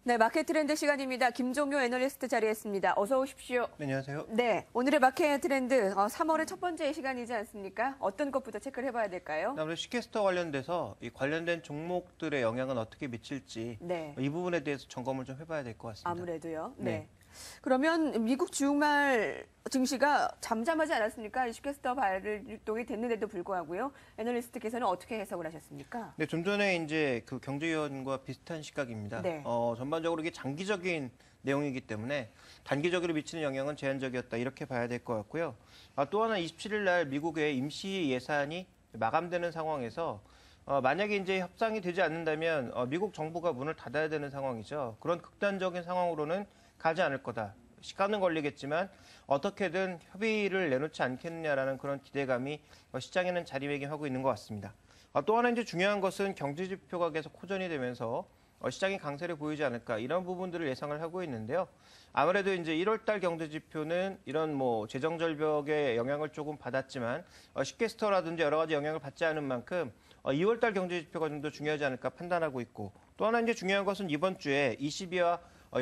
네, 마켓 트렌드 시간입니다. 김종효 애널리스트 자리했습니다. 어서 오십시오. 네, 안녕하세요. 네, 오늘의 마켓 트렌드 3월의 첫 번째 시간이지 않습니까? 어떤 것부터 체크를 해봐야 될까요? 아무래도 시캐스터 관련돼서 이 관련된 종목들의 영향은 어떻게 미칠지 네. 이 부분에 대해서 점검을 좀 해봐야 될 것 같습니다. 아무래도요. 네. 네. 그러면 미국 주말 증시가 잠잠하지 않았습니까? 시캐스터 발동이 됐는데도 불구하고요. 애널리스트께서는 어떻게 해석을 하셨습니까? 네, 좀 전에 이제 그 경제위원과 비슷한 시각입니다. 네. 전반적으로 이게 장기적인 내용이기 때문에 단기적으로 미치는 영향은 제한적이었다 이렇게 봐야 될 것 같고요. 또 하나 27일 날 미국의 임시 예산이 마감되는 상황에서 만약에 이제 협상이 되지 않는다면 미국 정부가 문을 닫아야 되는 상황이죠. 그런 극단적인 상황으로는 가지 않을 거다. 시간은 걸리겠지만 어떻게든 협의를 내놓지 않겠느냐라는 그런 기대감이 시장에는 자리매김하고 있는 것 같습니다. 또 하나 이제 중요한 것은 경제 지표가 계속 호전이 되면서 시장이 강세를 보이지 않을까 이런 부분들을 예상을 하고 있는데요. 아무래도 이제 1월달 경제 지표는 이런 뭐 재정 절벽의 영향을 조금 받았지만 시캐스터라든지 여러 가지 영향을 받지 않은 만큼 2월달 경제 지표가 좀 더 중요하지 않을까 판단하고 있고 또 하나 이제 중요한 것은 이번 주에 ECB와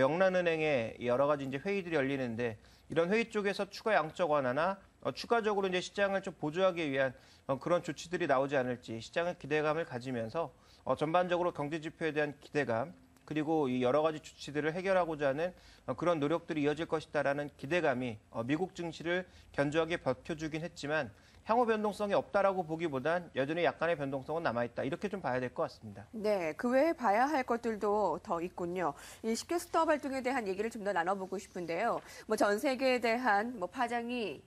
영란은행의 여러 가지 이제 회의들이 열리는데 이런 회의 쪽에서 추가 양적 완화나 추가적으로 이제 시장을 좀 보조하기 위한 그런 조치들이 나오지 않을지 시장은 기대감을 가지면서 전반적으로 경제 지표에 대한 기대감 그리고 이 여러 가지 조치들을 해결하고자 하는 그런 노력들이 이어질 것이다라는 기대감이 미국 증시를 견조하게 버텨주긴 했지만 향후 변동성이 없다라고 보기보단 여전히 약간의 변동성은 남아있다. 이렇게 좀 봐야 될 것 같습니다. 네, 그 외에 봐야 할 것들도 더 있군요. 이 시캐스터 발동에 대한 얘기를 좀 더 나눠보고 싶은데요. 뭐 전 세계에 대한 뭐 파장이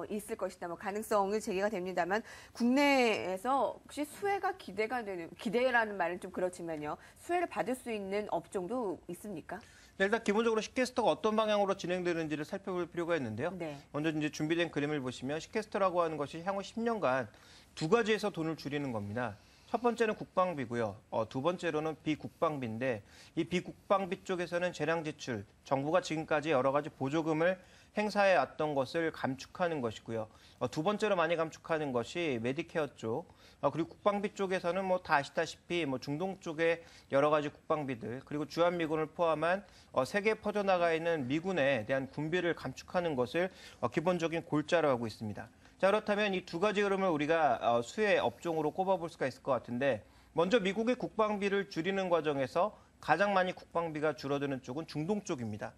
있을 것이다. 뭐 가능성이 제기가 됩니다만 국내에서 혹시 수혜가 기대라는 말은 좀 그렇지만요. 수혜를 받을 수 있는 업종도 있습니까? 네, 일단 기본적으로 시캐스터가 어떤 방향으로 진행되는지를 살펴볼 필요가 있는데요. 네. 먼저 이제 준비된 그림을 보시면 시캐스터라고 하는 것이 향후 10년간 두 가지에서 돈을 줄이는 겁니다. 첫 번째는 국방비고요. 두 번째로는 비국방비인데 이 비국방비 쪽에서는 재량 지출, 정부가 지금까지 여러 가지 보조금을 행사해 왔던 것을 감축하는 것이고요. 두 번째로 많이 감축하는 것이 메디케어 쪽, 그리고 국방비 쪽에서는 뭐 다 아시다시피 뭐 중동 쪽의 여러 가지 국방비들, 그리고 주한미군을 포함한 세계에 퍼져나가 있는 미군에 대한 군비를 감축하는 것을 기본적인 골자로 하고 있습니다. 자, 그렇다면 이 두 가지 흐름을 우리가 수혜 업종으로 꼽아볼 수가 있을 것 같은데 먼저 미국의 국방비를 줄이는 과정에서 가장 많이 국방비가 줄어드는 쪽은 중동 쪽입니다.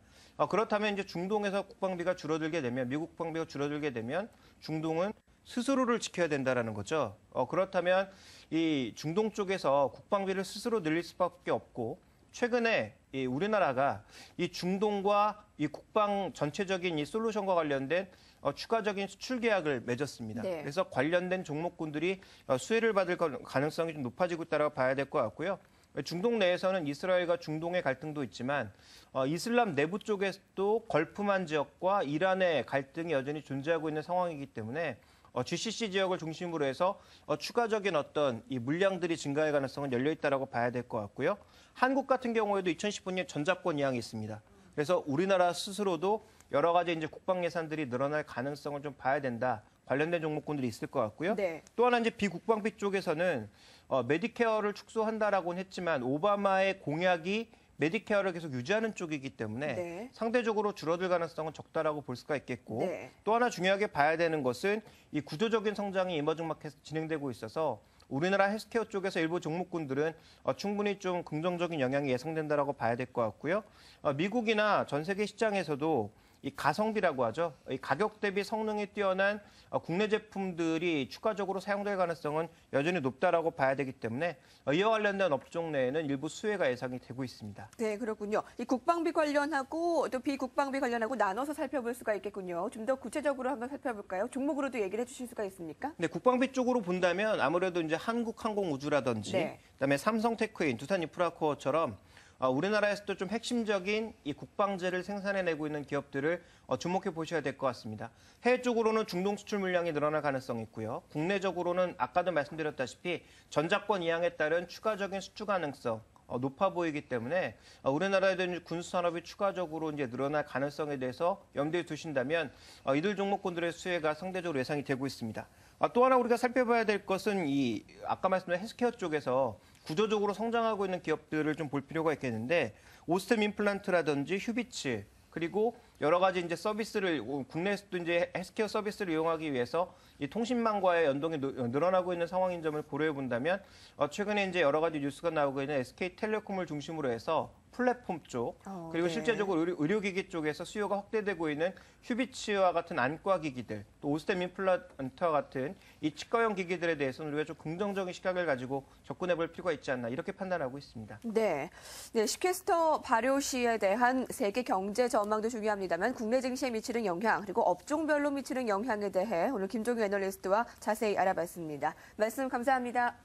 그렇다면 이제 중동에서 국방비가 줄어들게 되면 미국 국방비가 줄어들게 되면 중동은 스스로를 지켜야 된다라는 거죠. 그렇다면 이 중동 쪽에서 국방비를 스스로 늘릴 수밖에 없고 최근에 이 우리나라가 이 중동과 이 국방 전체적인 이 솔루션과 관련된 추가적인 수출 계약을 맺었습니다. 네. 그래서 관련된 종목군들이 수혜를 받을 가능성이 좀 높아지고 있다고 봐야 될 것 같고요. 중동 내에서는 이스라엘과 중동의 갈등도 있지만 이슬람 내부 쪽에서도 걸프만 지역과 이란의 갈등이 여전히 존재하고 있는 상황이기 때문에 GCC 지역을 중심으로 해서 추가적인 어떤 이 물량들이 증가할 가능성은 열려 있다고 봐야 될 것 같고요. 한국 같은 경우에도 2019년 전작권 이항이 있습니다. 그래서 우리나라 스스로도 여러 가지 이제 국방 예산들이 늘어날 가능성을 좀 봐야 된다. 관련된 종목군들이 있을 것 같고요. 네. 또 하나 이제 비국방비 쪽에서는 메디케어를 축소한다라고는 했지만 오바마의 공약이 메디케어를 계속 유지하는 쪽이기 때문에 네. 상대적으로 줄어들 가능성은 적다라고 볼 수가 있겠고 네. 또 하나 중요하게 봐야 되는 것은 이 구조적인 성장이 이머징 마켓에서 진행되고 있어서 우리나라 헬스케어 쪽에서 일부 종목군들은 충분히 좀 긍정적인 영향이 예상된다라고 봐야 될 것 같고요. 미국이나 전 세계 시장에서도 이 가성비라고 하죠. 이 가격 대비 성능이 뛰어난 국내 제품들이 추가적으로 사용될 가능성은 여전히 높다라고 봐야 되기 때문에 이와 관련된 업종 내에는 일부 수혜가 예상이 되고 있습니다. 네, 그렇군요. 이 국방비 관련하고 또 비국방비 관련하고 나눠서 살펴볼 수가 있겠군요. 좀 더 구체적으로 한번 살펴볼까요? 종목으로도 얘기를 해주실 수가 있습니까? 네, 국방비 쪽으로 본다면 아무래도 이제 한국항공우주라든지 네. 그다음에 삼성테크인, 두산인프라코어처럼 우리나라에서도 좀 핵심적인 이 국방재를 생산해내고 있는 기업들을 주목해 보셔야 될 것 같습니다. 해외 쪽으로는 중동 수출 물량이 늘어날 가능성이 있고요. 국내적으로는 아까도 말씀드렸다시피 전작권 이항에 따른 추가적인 수출 가능성, 높아 보이기 때문에 우리나라에도 군수 산업이 추가적으로 이제 늘어날 가능성에 대해서 염두에 두신다면 이들 종목군들의 수혜가 상대적으로 예상이 되고 있습니다. 또 하나 우리가 살펴봐야 될 것은 이 아까 말씀드린 헬스케어 쪽에서 구조적으로 성장하고 있는 기업들을 좀 볼 필요가 있겠는데 오스템 임플란트라든지 휴비츠 그리고 여러 가지 이제 서비스를 국내에서도 이제 헬스케어 서비스를 이용하기 위해서 이 통신망과의 연동이 늘어나고 있는 상황인 점을 고려해 본다면 최근에 이제 여러 가지 뉴스가 나오고 있는 SK텔레콤을 중심으로 해서 플랫폼 쪽 그리고 네. 실제적으로 의료기기 쪽에서 수요가 확대되고 있는 휴비츠와 같은 안과 기기들 또 오스템 임플란트와 같은 이 치과용 기기들에 대해서는 우리가 좀 긍정적인 시각을 가지고 접근해 볼 필요가 있지 않나 이렇게 판단하고 있습니다. 네. 네, 시퀘스터 발효 시에 대한 세계 경제 전망도 중요합니다만 국내 증시에 미치는 영향 그리고 업종별로 미치는 영향에 대해 오늘 김종규 애널리스트와 자세히 알아봤습니다. 말씀 감사합니다.